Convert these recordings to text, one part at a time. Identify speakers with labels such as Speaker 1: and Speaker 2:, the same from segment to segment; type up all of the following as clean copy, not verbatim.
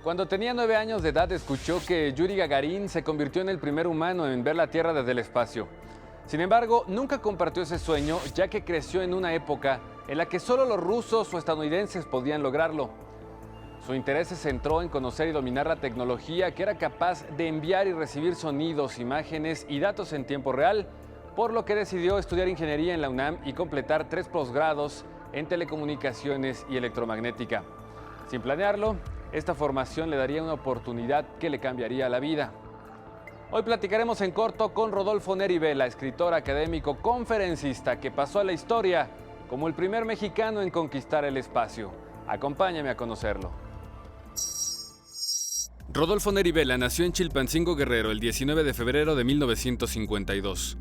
Speaker 1: Cuando tenía 9 años de edad, escuchó que Yuri Gagarin se convirtió en el primer humano en ver la Tierra desde el espacio. Sin embargo, nunca compartió ese sueño, ya que creció en una época en la que solo los rusos o estadounidenses podían lograrlo. Su interés se centró en conocer y dominar la tecnología que era capaz de enviar y recibir sonidos, imágenes y datos en tiempo real, por lo que decidió estudiar ingeniería en la UNAM y completar 3 posgrados en telecomunicaciones y electromagnética. Sin planearlo, esta formación le daría una oportunidad que le cambiaría la vida. Hoy platicaremos en corto con Rodolfo Neri Vela, escritor, académico, conferencista que pasó a la historia como el primer mexicano en conquistar el espacio. Acompáñame a conocerlo. Rodolfo Neri Vela nació en Chilpancingo, Guerrero, el 19 de febrero de 1952.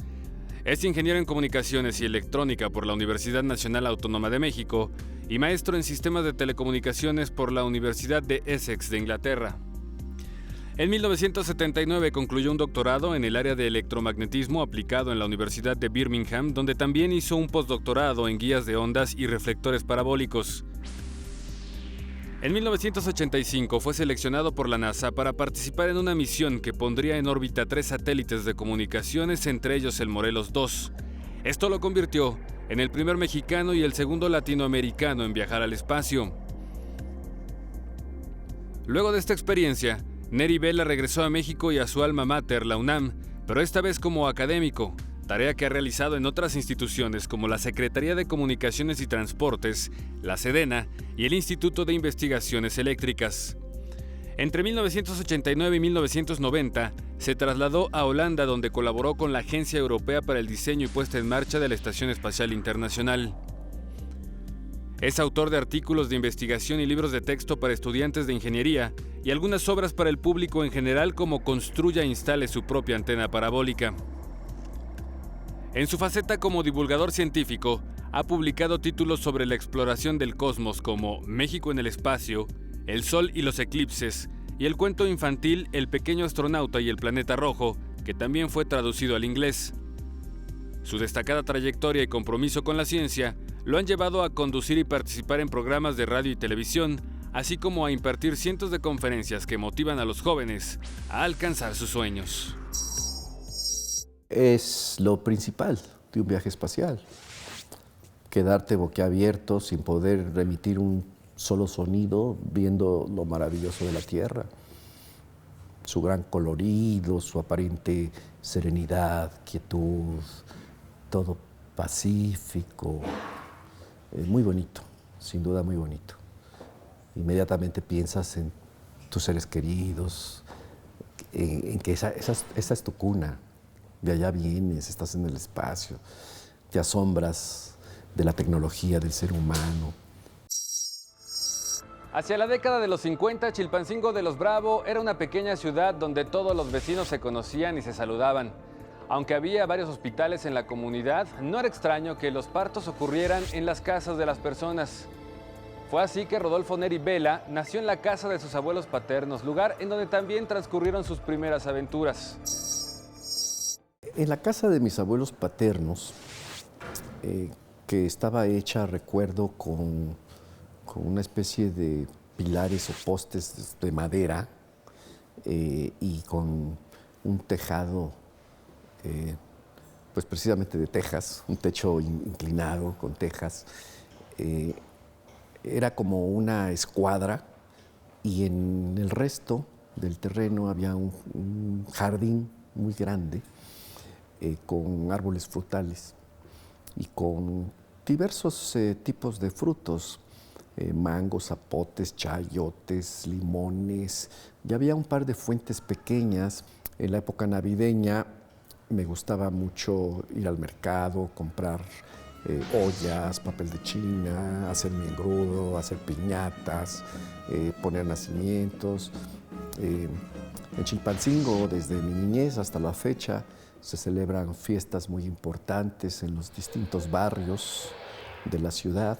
Speaker 1: Es ingeniero en comunicaciones y electrónica por la Universidad Nacional Autónoma de México y maestro en sistemas de telecomunicaciones por la Universidad de Essex de Inglaterra. En 1979 concluyó un doctorado en el área de electromagnetismo aplicado en la Universidad de Birmingham, donde también hizo un postdoctorado en guías de ondas y reflectores parabólicos. En 1985 fue seleccionado por la NASA para participar en una misión que pondría en órbita 3 satélites de comunicaciones, entre ellos el Morelos 2. Esto lo convirtió en el primer mexicano y el segundo latinoamericano en viajar al espacio. Luego de esta experiencia, Neri Vela regresó a México y a su alma mater, la UNAM, pero esta vez como académico, tarea que ha realizado en otras instituciones como la Secretaría de Comunicaciones y Transportes, la Sedena y el Instituto de Investigaciones Eléctricas. Entre 1989 y 1990, se trasladó a Holanda, donde colaboró con la Agencia Europea para el Diseño y Puesta en Marcha de la Estación Espacial Internacional. Es autor de artículos de investigación y libros de texto para estudiantes de ingeniería y algunas obras para el público en general, como Construya e instale su propia antena parabólica. En su faceta como divulgador científico, ha publicado títulos sobre la exploración del cosmos como México en el espacio, El Sol y los eclipses, y el cuento infantil El pequeño astronauta y el planeta rojo, que también fue traducido al inglés. Su destacada trayectoria y compromiso con la ciencia lo han llevado a conducir y participar en programas de radio y televisión, así como a impartir cientos de conferencias que motivan a los jóvenes a alcanzar sus sueños.
Speaker 2: Es lo principal de un viaje espacial, quedarte boquiabierto sin poder emitir un solo sonido, viendo lo maravilloso de la Tierra, su gran colorido, su aparente serenidad, quietud, todo pacífico, muy bonito, sin duda muy bonito. Inmediatamente piensas en tus seres queridos, en que esa es tu cuna. De allá vienes, estás en el espacio, te asombras de la tecnología del ser humano.
Speaker 1: Hacia la década de los 50, Chilpancingo de los Bravo era una pequeña ciudad donde todos los vecinos se conocían y se saludaban. Aunque había varios hospitales en la comunidad, no era extraño que los partos ocurrieran en las casas de las personas. Fue así que Rodolfo Neri Vela nació en la casa de sus abuelos paternos, lugar en donde también transcurrieron sus primeras aventuras.
Speaker 2: En la casa de mis abuelos paternos, que estaba hecha, recuerdo, con una especie de pilares o postes de madera y con un tejado, pues precisamente de tejas, un techo inclinado con tejas. Era como una escuadra y en el resto del terreno había un jardín muy grande, con árboles frutales y con diversos tipos de frutos, mangos, zapotes, chayotes, limones. Ya había un par de fuentes pequeñas. En la época navideña me gustaba mucho ir al mercado, comprar ollas, papel de China, hacer mi engrudo, hacer piñatas, poner nacimientos. En Chilpancingo, desde mi niñez hasta la fecha, se celebran fiestas muy importantes en los distintos barrios de la ciudad.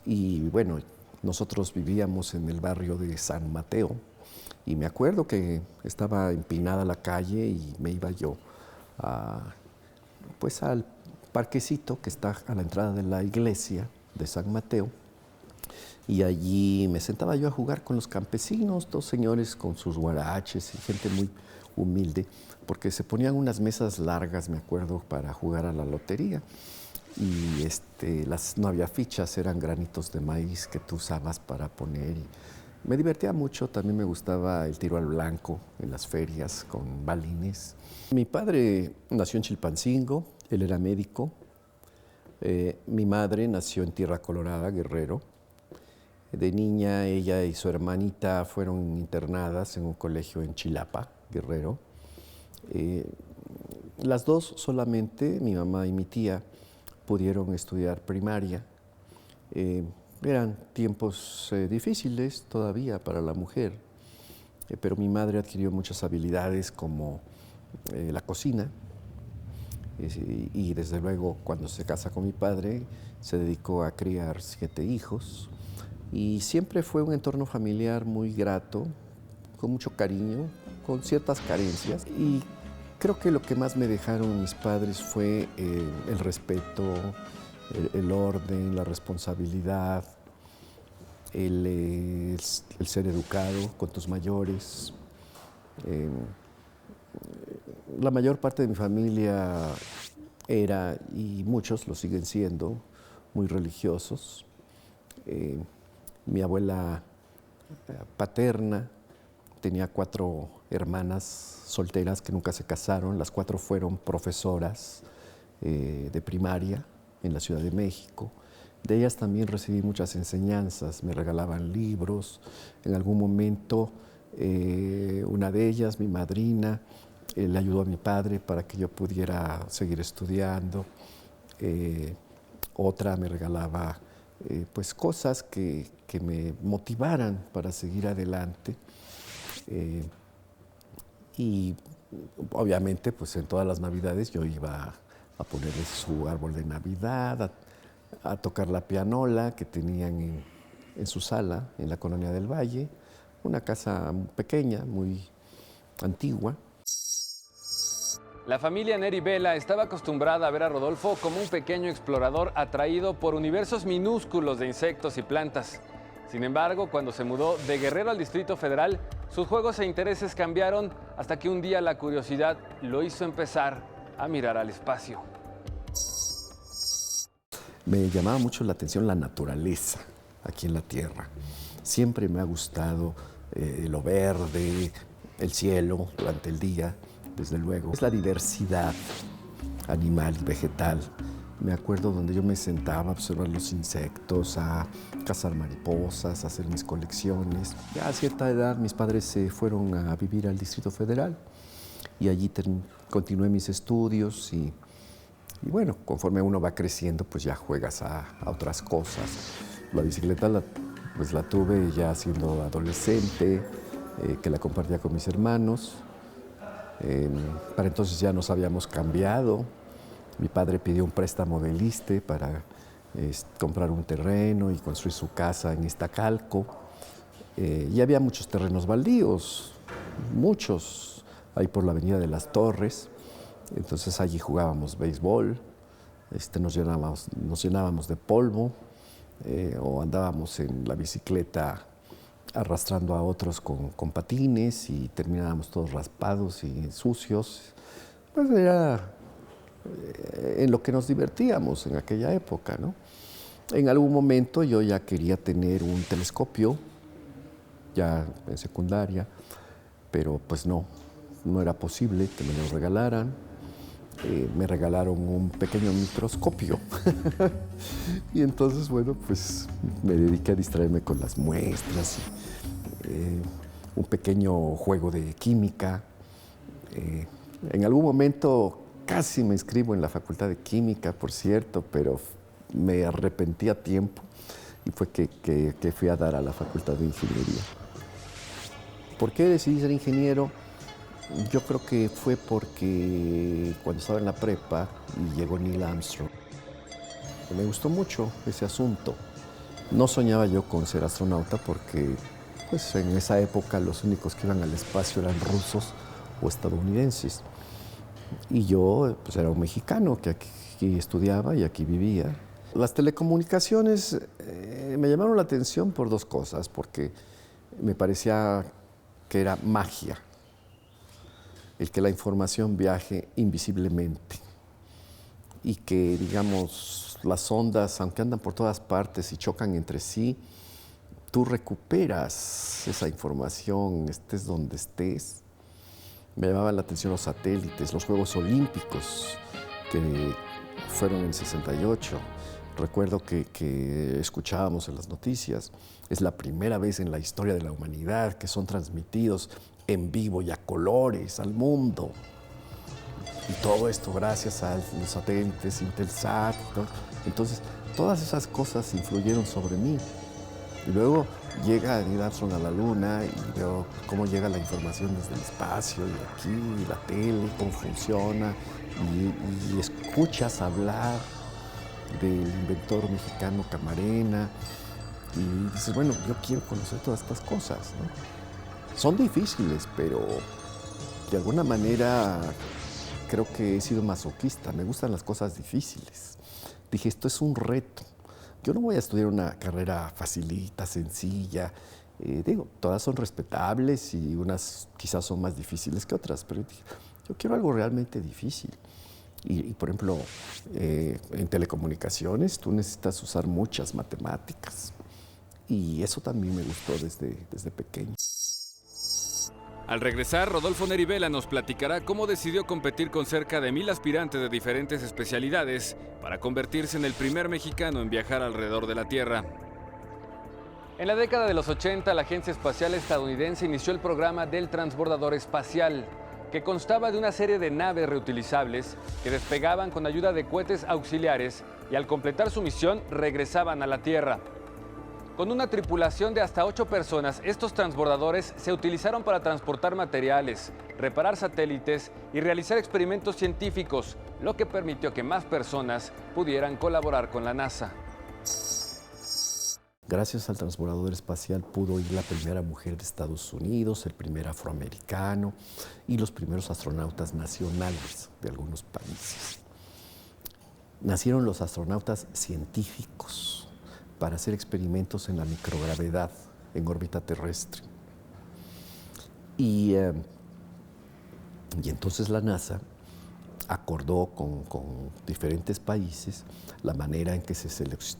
Speaker 2: Y bueno, nosotros vivíamos en el barrio de San Mateo y me acuerdo que estaba empinada la calle y me iba yo pues al parquecito que está a la entrada de la iglesia de San Mateo Y allí me sentaba yo a jugar con los campesinos, dos señores con sus guaraches y gente muy humilde, porque se ponían unas mesas largas, me acuerdo, para jugar a la lotería. Y no había fichas, eran granitos de maíz que tú usabas para poner. Y me divertía mucho, también me gustaba el tiro al blanco en las ferias con balines. Mi padre nació en Chilpancingo, él era médico. Mi madre nació en Tierra Colorada, Guerrero. De niña, ella y su hermanita fueron internadas en un colegio en Chilapa, Guerrero. Las dos solamente, mi mamá y mi tía, pudieron estudiar primaria. Eran tiempos difíciles todavía para la mujer, pero mi madre adquirió muchas habilidades como la cocina y desde luego cuando se casa con mi padre se dedicó a criar 7 hijos y siempre fue un entorno familiar muy grato, con mucho cariño, con ciertas carencias y creo que lo que más me dejaron mis padres fue el respeto, el orden, la responsabilidad, el ser educado con tus mayores. La mayor parte de mi familia era, y muchos lo siguen siendo, muy religiosos. Mi abuela paterna tenía 4 hermanas solteras que nunca se casaron, las 4 fueron profesoras de primaria en la Ciudad de México. De ellas también recibí muchas enseñanzas, me regalaban libros. En algún momento, una de ellas, mi madrina, le ayudó a mi padre para que yo pudiera seguir estudiando. Otra me regalaba pues cosas que me motivaran para seguir adelante. Y obviamente, pues en todas las Navidades yo iba a ponerle su árbol de Navidad, a tocar la pianola que tenían en su sala, en la Colonia del Valle, una casa pequeña, muy antigua.
Speaker 1: La familia Neri Vela estaba acostumbrada a ver a Rodolfo como un pequeño explorador atraído por universos minúsculos de insectos y plantas. Sin embargo, cuando se mudó de Guerrero al Distrito Federal, sus juegos e intereses cambiaron hasta que un día la curiosidad lo hizo empezar a mirar al espacio.
Speaker 2: Me llamaba mucho la atención la naturaleza aquí en la Tierra. Siempre me ha gustado lo verde, el cielo durante el día, desde luego. Es la diversidad animal y vegetal. Me acuerdo donde yo me sentaba a observar los insectos, a cazar mariposas, a hacer mis colecciones. Ya a cierta edad mis padres se fueron a vivir al Distrito Federal y allí continué mis estudios y bueno, conforme uno va creciendo, pues ya juegas a otras cosas. La bicicleta la tuve ya siendo adolescente, que la compartía con mis hermanos. Para entonces ya nos habíamos cambiado. Mi padre pidió un préstamo del ISSSTE para comprar un terreno y construir su casa en Iztacalco. Y había muchos terrenos baldíos, muchos, ahí por la Avenida de las Torres. Entonces allí jugábamos béisbol, nos llenábamos de polvo o andábamos en la bicicleta arrastrando a otros con patines y terminábamos todos raspados y sucios. Pues era en lo que nos divertíamos en aquella época, ¿no? En algún momento yo ya quería tener un telescopio, ya en secundaria, pero pues no era posible que me lo regalaran. Me regalaron un pequeño microscopio. Y entonces, bueno, pues me dediqué a distraerme con las muestras, un pequeño juego de química. En algún momento casi me inscribo en la Facultad de Química, por cierto, pero me arrepentí a tiempo y fue que fui a dar a la Facultad de Ingeniería. ¿Por qué decidí ser ingeniero? Yo creo que fue porque cuando estaba en la prepa y llegó Neil Armstrong, me gustó mucho ese asunto. No soñaba yo con ser astronauta porque pues, en esa época los únicos que iban al espacio eran rusos o estadounidenses. Y yo pues, era un mexicano que aquí estudiaba y aquí vivía. Las telecomunicaciones me llamaron la atención por dos cosas, porque me parecía que era magia el que la información viaje invisiblemente y que, digamos, las ondas, aunque andan por todas partes y chocan entre sí, tú recuperas esa información, estés donde estés. Me llamaban la atención los satélites, los Juegos Olímpicos, que fueron en el 68. Recuerdo que escuchábamos en las noticias, es la primera vez en la historia de la humanidad que son transmitidos en vivo y a colores al mundo. Y todo esto gracias a los satélites, Intelsat. Entonces, todas esas cosas influyeron sobre mí. Y luego llega Neil Armstrong a la Luna y veo cómo llega la información desde el espacio y aquí, y la tele, cómo funciona. Y escuchas hablar del inventor mexicano Camarena. Y dices, bueno, yo quiero conocer todas estas cosas, ¿no? Son difíciles, pero de alguna manera creo que he sido masoquista. Me gustan las cosas difíciles. Dije, esto es un reto. Yo no voy a estudiar una carrera facilita, sencilla. Digo, todas son respetables y unas quizás son más difíciles que otras, pero dije, yo quiero algo realmente difícil. Y por ejemplo, en telecomunicaciones tú necesitas usar muchas matemáticas. Y eso también me gustó desde pequeño.
Speaker 1: Al regresar, Rodolfo Neri Vela nos platicará cómo decidió competir con cerca de 1000 aspirantes de diferentes especialidades para convertirse en el primer mexicano en viajar alrededor de la Tierra. En la década de los 80, la Agencia Espacial Estadounidense inició el programa del Transbordador Espacial, que constaba de una serie de naves reutilizables que despegaban con ayuda de cohetes auxiliares y al completar su misión regresaban a la Tierra. Con una tripulación de hasta 8 personas, estos transbordadores se utilizaron para transportar materiales, reparar satélites y realizar experimentos científicos, lo que permitió que más personas pudieran colaborar con la NASA.
Speaker 2: Gracias al transbordador espacial pudo ir la primera mujer de Estados Unidos, el primer afroamericano y los primeros astronautas nacionales de algunos países. Nacieron los astronautas científicos para hacer experimentos en la microgravedad en órbita terrestre. Y entonces la NASA acordó con diferentes países la manera en que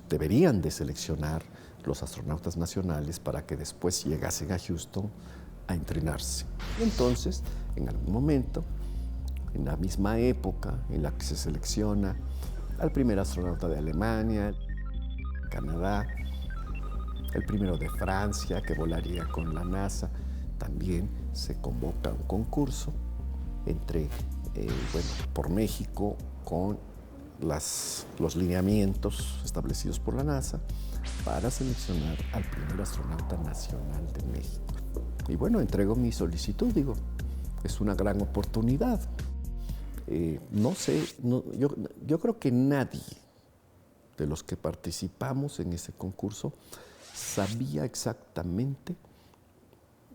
Speaker 2: deberían de seleccionar los astronautas nacionales para que después llegasen a Houston a entrenarse. Y entonces, en algún momento, en la misma época en la que se selecciona al primer astronauta de Alemania, Canadá, el primero de Francia que volaría con la NASA, también se convoca un concurso por México con los lineamientos establecidos por la NASA para seleccionar al primer astronauta nacional de México. Y bueno, entrego mi solicitud, digo, es una gran oportunidad. Yo creo que nadie de los que participamos en ese concurso sabía exactamente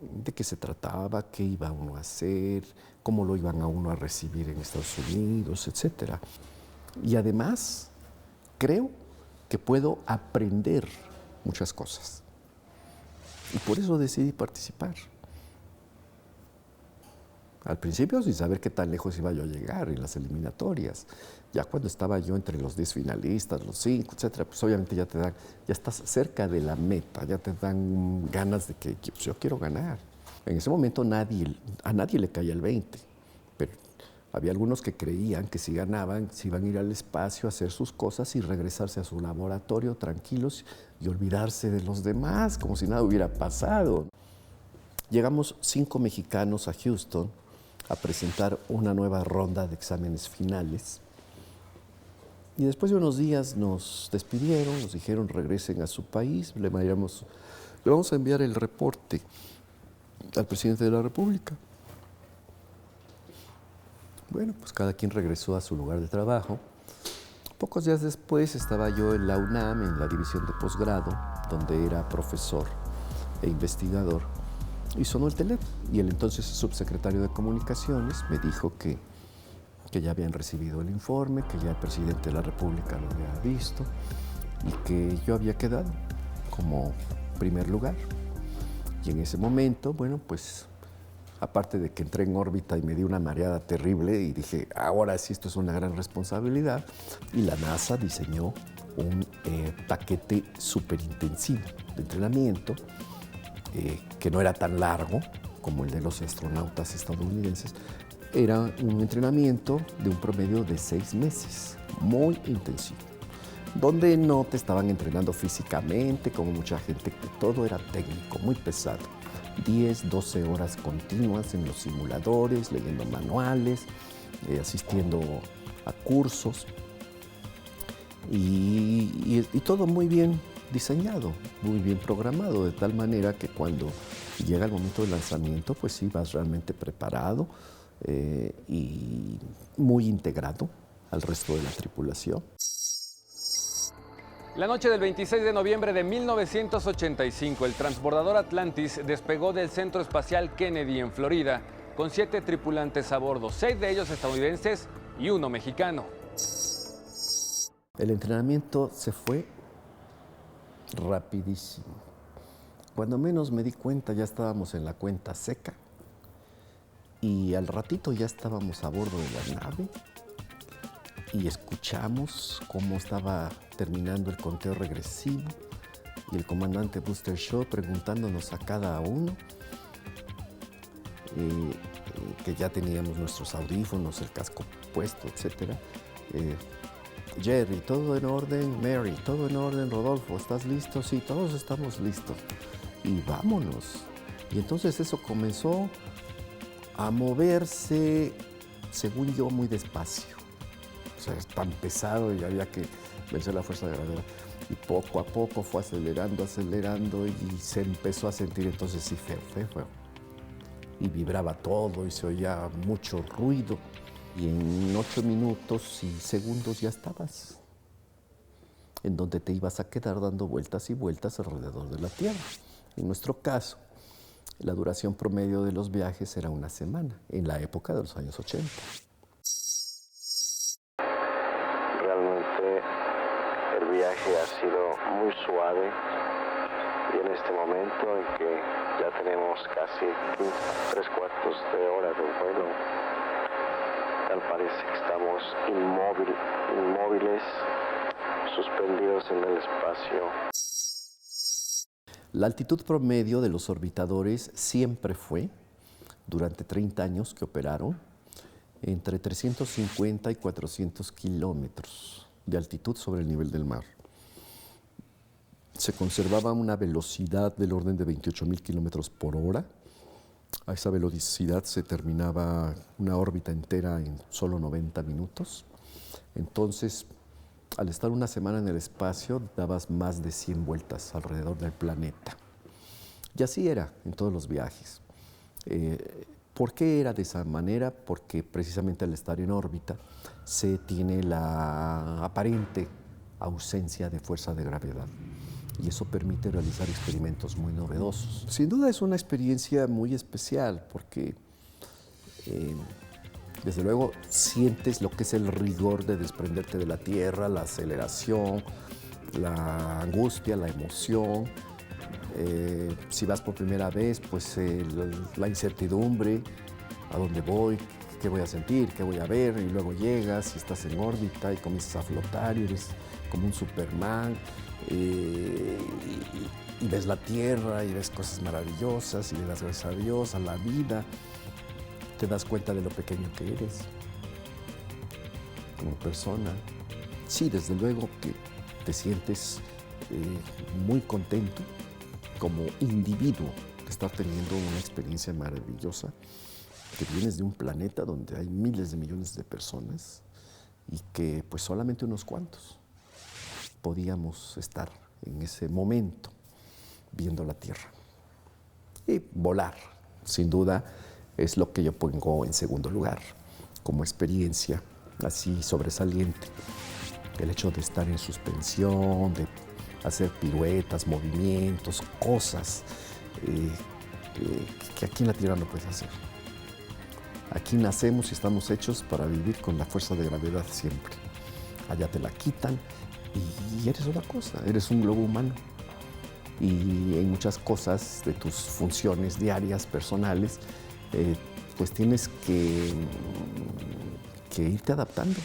Speaker 2: de qué se trataba, qué iba uno a hacer, cómo lo iban a uno a recibir en Estados Unidos, etc. Y además, creo que puedo aprender muchas cosas. Y por eso decidí participar. Al principio sin saber qué tan lejos iba yo a llegar en las eliminatorias. Ya cuando estaba yo entre los 10 finalistas, los 5, etcétera, pues obviamente ya estás cerca de la meta, ya te dan ganas de que pues yo quiero ganar. En ese momento a nadie le caía el 20, pero había algunos que creían que si ganaban, se iban a ir al espacio a hacer sus cosas y regresarse a su laboratorio tranquilos y olvidarse de los demás, como si nada hubiera pasado. Llegamos 5 mexicanos a Houston a presentar una nueva ronda de exámenes finales. Y después de unos días nos despidieron, nos dijeron regresen a su país, le vamos a enviar el reporte al presidente de la República. Bueno, pues cada quien regresó a su lugar de trabajo. Pocos días después estaba yo en la UNAM, en la división de posgrado, donde era profesor e investigador. Y sonó el teléfono y el entonces subsecretario de Comunicaciones me dijo que ya habían recibido el informe, que ya el presidente de la República lo había visto y que yo había quedado como primer lugar. Y en ese momento, bueno, pues aparte de que entré en órbita y me di una mareada terrible y dije, ahora sí, esto es una gran responsabilidad, y la NASA diseñó un paquete súper intensivo de entrenamiento que no era tan largo como el de los astronautas estadounidenses. Era un entrenamiento de un promedio de 6 meses, muy intensivo, donde no te estaban entrenando físicamente como mucha gente, que todo era técnico, muy pesado. 10, 12 horas continuas en los simuladores, leyendo manuales, asistiendo a cursos y todo muy bien diseñado, muy bien programado, de tal manera que cuando llega el momento del lanzamiento, pues sí, vas realmente preparado y muy integrado al resto de la tripulación.
Speaker 1: La noche del 26 de noviembre de 1985, el transbordador Atlantis despegó del Centro Espacial Kennedy en Florida con 7 tripulantes a bordo, 6 de ellos estadounidenses y 1 mexicano.
Speaker 2: El entrenamiento se fue rapidísimo. Cuando menos me di cuenta, ya estábamos en la cuenta seca y al ratito ya estábamos a bordo de la nave y escuchamos cómo estaba terminando el conteo regresivo y el comandante Buster Shaw preguntándonos a cada uno que ya teníamos nuestros audífonos, el casco puesto, etc. Jerry, ¿todo en orden? Mary, ¿todo en orden? Rodolfo, ¿estás listo? Sí, todos estamos listos. Y vámonos. Y entonces eso comenzó a moverse, según yo, muy despacio. O sea, es tan pesado y había que vencer la fuerza de gravedad. Y poco a poco fue acelerando y se empezó a sentir entonces sí feo. Y vibraba todo y se oía mucho ruido. Y en 8 minutos y segundos ya estabas en donde te ibas a quedar dando vueltas y vueltas alrededor de la Tierra. En nuestro caso, la duración promedio de los viajes era 1 semana, en la época de los años 80.
Speaker 3: Realmente el viaje ha sido muy suave y en este momento en que ya tenemos casi 3/4 de hora de vuelo, tal parece que estamos inmóviles, suspendidos en el espacio.
Speaker 2: La altitud promedio de los orbitadores siempre fue, durante 30 años que operaron, entre 350 y 400 kilómetros de altitud sobre el nivel del mar. Se conservaba una velocidad del orden de 28,000 kilómetros por hora. A esa velocidad se terminaba una órbita entera en solo 90 minutos. Entonces, al estar 1 semana en el espacio, dabas más de 100 vueltas alrededor del planeta. Y así era en todos los viajes. ¿Por qué era de esa manera? Porque precisamente al estar en órbita se tiene la aparente ausencia de fuerza de gravedad. Y eso permite realizar experimentos muy novedosos. Sin duda es una experiencia muy especial porque, desde luego, sientes lo que es el rigor de desprenderte de la Tierra, la aceleración, la angustia, la emoción. Si vas por primera vez, pues la incertidumbre, a dónde voy, qué voy a sentir, qué voy a ver, y luego llegas y estás en órbita y comienzas a flotar y eres como un Superman. Y ves la Tierra y ves cosas maravillosas y le das gracias a Dios, a la vida. Te das cuenta de lo pequeño que eres como persona. Sí, desde luego que te sientes muy contento como individuo de estar teniendo una experiencia maravillosa, que vienes de un planeta donde hay miles de millones de personas y que pues solamente unos cuantos podíamos estar en ese momento viendo la Tierra. Y volar, sin duda, es lo que yo pongo en segundo lugar, como experiencia así sobresaliente. El hecho de estar en suspensión, de hacer piruetas, movimientos, cosas que aquí en la Tierra no puedes hacer. Aquí nacemos y estamos hechos para vivir con la fuerza de gravedad siempre. Allá te la quitan y eres una cosa, eres un globo humano. y en muchas cosas de tus funciones diarias, personales, pues tienes que irte adaptando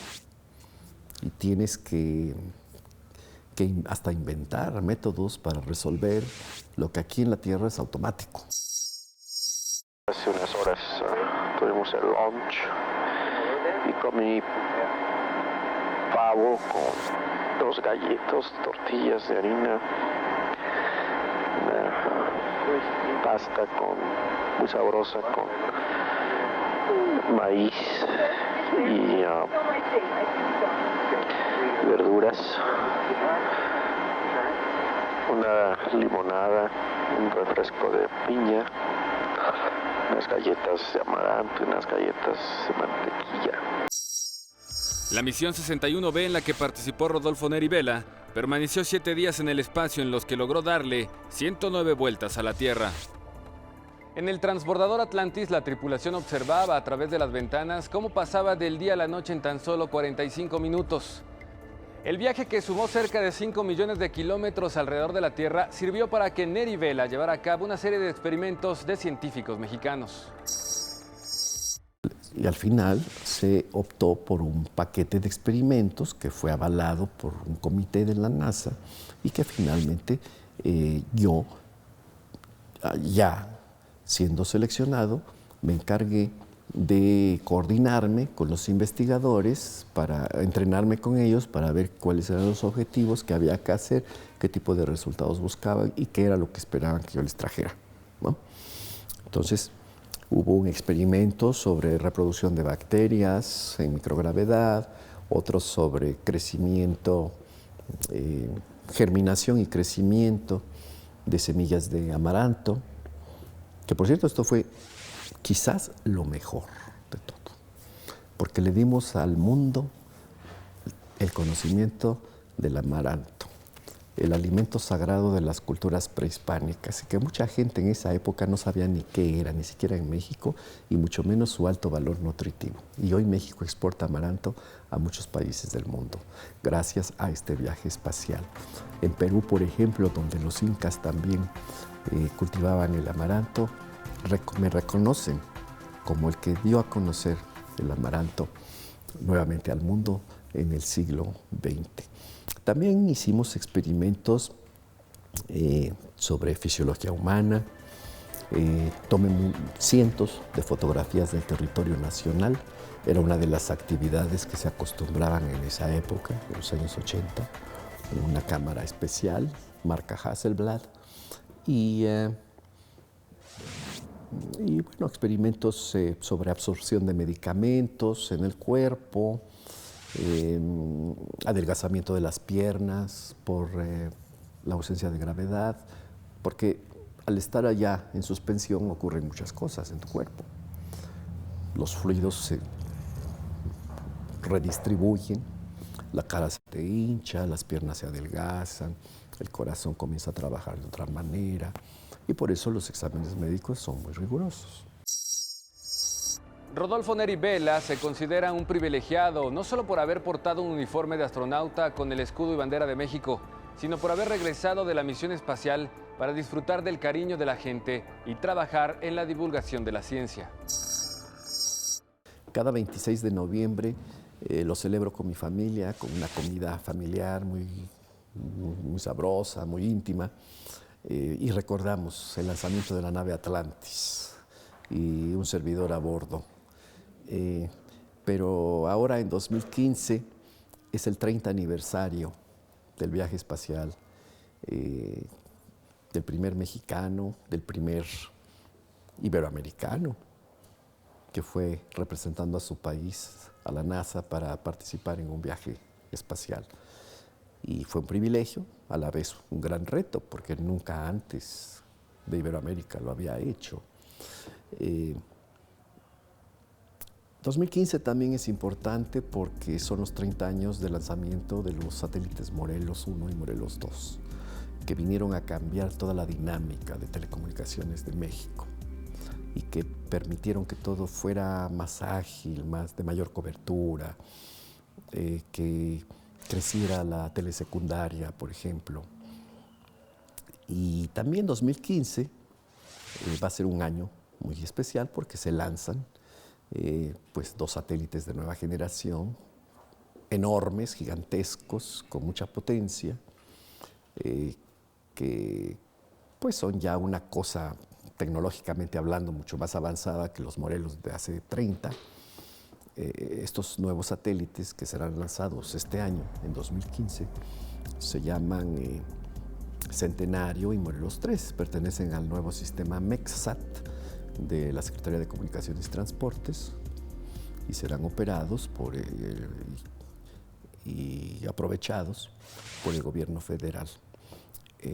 Speaker 2: y tienes que hasta inventar métodos para resolver lo que aquí en la Tierra es automático.
Speaker 3: Hace unas horas tuvimos el lunch y comí pavo con 2 galletas, tortillas de harina, una pasta muy sabrosa con maíz y verduras, una limonada, un refresco de piña, unas galletas de amaranto y unas galletas de mantequilla.
Speaker 1: La misión 61B, en la que participó Rodolfo Neri Vela, permaneció 7 días en el espacio, en los que logró darle 109 vueltas a la Tierra. En el transbordador Atlantis, la tripulación observaba a través de las ventanas cómo pasaba del día a la noche en tan solo 45 minutos. El viaje, que sumó cerca de 5 millones de kilómetros alrededor de la Tierra, sirvió para que Neri Vela llevara a cabo una serie de experimentos de científicos mexicanos.
Speaker 2: Y al final se optó por un paquete de experimentos que fue avalado por un comité de la NASA y que finalmente yo, ya siendo seleccionado, me encargué de coordinarme con los investigadores, para entrenarme con ellos, para ver cuáles eran los objetivos que había que hacer, qué tipo de resultados buscaban y qué era lo que esperaban que yo les trajera, ¿no? Entonces, hubo un experimento sobre reproducción de bacterias en microgravedad, otros sobre crecimiento, germinación y crecimiento de semillas de amaranto, que por cierto esto fue quizás lo mejor de todo, porque le dimos al mundo el conocimiento del amaranto, el alimento sagrado de las culturas prehispánicas, y que mucha gente en esa época no sabía ni qué era, ni siquiera en México, y mucho menos su alto valor nutritivo. Y hoy México exporta amaranto a muchos países del mundo, gracias a este viaje espacial. En Perú, por ejemplo, donde los incas también cultivaban el amaranto, me reconocen como el que dio a conocer el amaranto nuevamente al mundo en el siglo XX. También hicimos experimentos sobre fisiología humana, tomé cientos de fotografías del territorio nacional. Era una de las actividades que se acostumbraban en esa época, en los años 80, en una cámara especial, marca Hasselblad, y bueno, experimentos sobre absorción de medicamentos en el cuerpo, adelgazamiento de las piernas por la ausencia de gravedad, porque al estar allá en suspensión ocurren muchas cosas en tu cuerpo. Los fluidos se redistribuyen, la cara se te hincha, las piernas se adelgazan, el corazón comienza a trabajar de otra manera, y por eso los exámenes médicos son muy rigurosos.
Speaker 1: Rodolfo Neri Vela se considera un privilegiado, no solo por haber portado un uniforme de astronauta con el escudo y bandera de México, sino por haber regresado de la misión espacial para disfrutar del cariño de la gente y trabajar en la divulgación de la ciencia.
Speaker 2: Cada 26 de noviembre lo celebro con mi familia, con una comida familiar muy sabrosa, muy íntima, y recordamos el lanzamiento de la nave Atlantis y un servidor a bordo. Pero ahora en 2015 es el 30 aniversario del viaje espacial, del primer mexicano, del primer iberoamericano que fue representando a su país, a la NASA, para participar en un viaje espacial. Y fue un privilegio, a la vez un gran reto, porque nunca antes de Iberoamérica lo había hecho. 2015 también es importante porque son los 30 años del lanzamiento de los satélites Morelos 1 y Morelos 2, que vinieron a cambiar toda la dinámica de telecomunicaciones de México y que permitieron que todo fuera más ágil, de mayor cobertura, que creciera la telesecundaria, por ejemplo, Y también 2015 va a ser un año muy especial porque se lanzan pues 2 satélites de nueva generación, enormes, gigantescos, con mucha potencia, que pues son ya una cosa tecnológicamente hablando mucho más avanzada que los modelos de hace 30. Estos nuevos satélites que serán lanzados este año, en 2015, se llaman Centenario y Morelos 3, pertenecen al nuevo sistema MEXSAT de la Secretaría de Comunicaciones y Transportes y serán operados y aprovechados por el gobierno federal.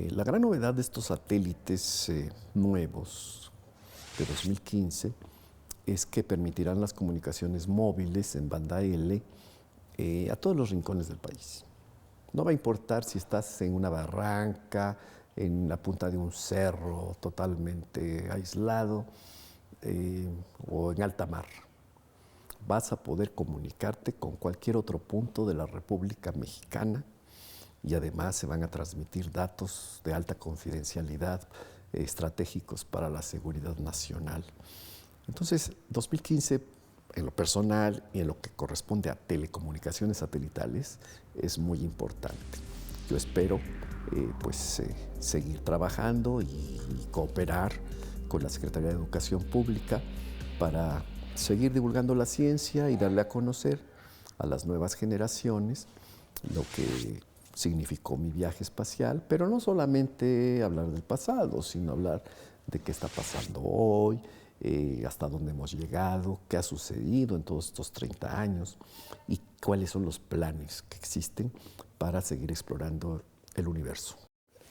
Speaker 2: La gran novedad de estos satélites nuevos de 2015 es que permitirán las comunicaciones móviles en banda L a todos los rincones del país. No va a importar si estás en una barranca, en la punta de un cerro totalmente aislado o en alta mar. Vas a poder comunicarte con cualquier otro punto de la República Mexicana y además se van a transmitir datos de alta confidencialidad estratégicos para la seguridad nacional. Entonces, 2015, en lo personal y en lo que corresponde a telecomunicaciones satelitales, es muy importante. Yo espero seguir trabajando y cooperar con la Secretaría de Educación Pública para seguir divulgando la ciencia y darle a conocer a las nuevas generaciones lo que significó mi viaje espacial, pero no solamente hablar del pasado, sino hablar de qué está pasando hoy, hasta dónde hemos llegado, qué ha sucedido en todos estos 30 años y cuáles son los planes que existen para seguir explorando el universo.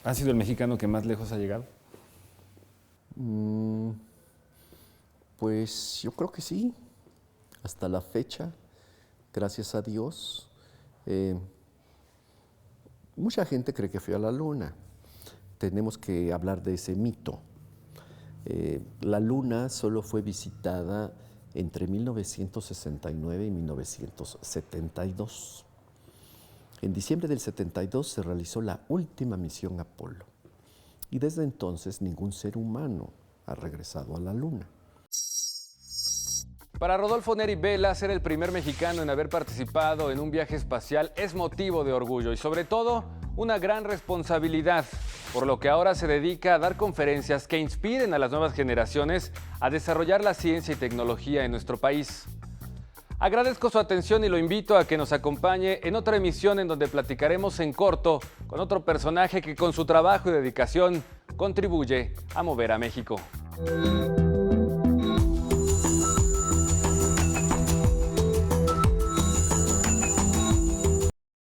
Speaker 1: ¿Ha sido el mexicano que más lejos ha llegado?
Speaker 2: Pues yo creo que sí, hasta la fecha, gracias a Dios. Mucha gente cree que fui a la Luna. Tenemos que hablar de ese mito. La Luna solo fue visitada entre 1969 y 1972. En diciembre del 72 se realizó la última misión Apolo y desde entonces ningún ser humano ha regresado a la Luna.
Speaker 1: Para Rodolfo Neri Vela, ser el primer mexicano en haber participado en un viaje espacial es motivo de orgullo y sobre todo una gran responsabilidad, por lo que ahora se dedica a dar conferencias que inspiren a las nuevas generaciones a desarrollar la ciencia y tecnología en nuestro país. Agradezco su atención y lo invito a que nos acompañe en otra emisión en donde platicaremos en corto con otro personaje que con su trabajo y dedicación contribuye a mover a México.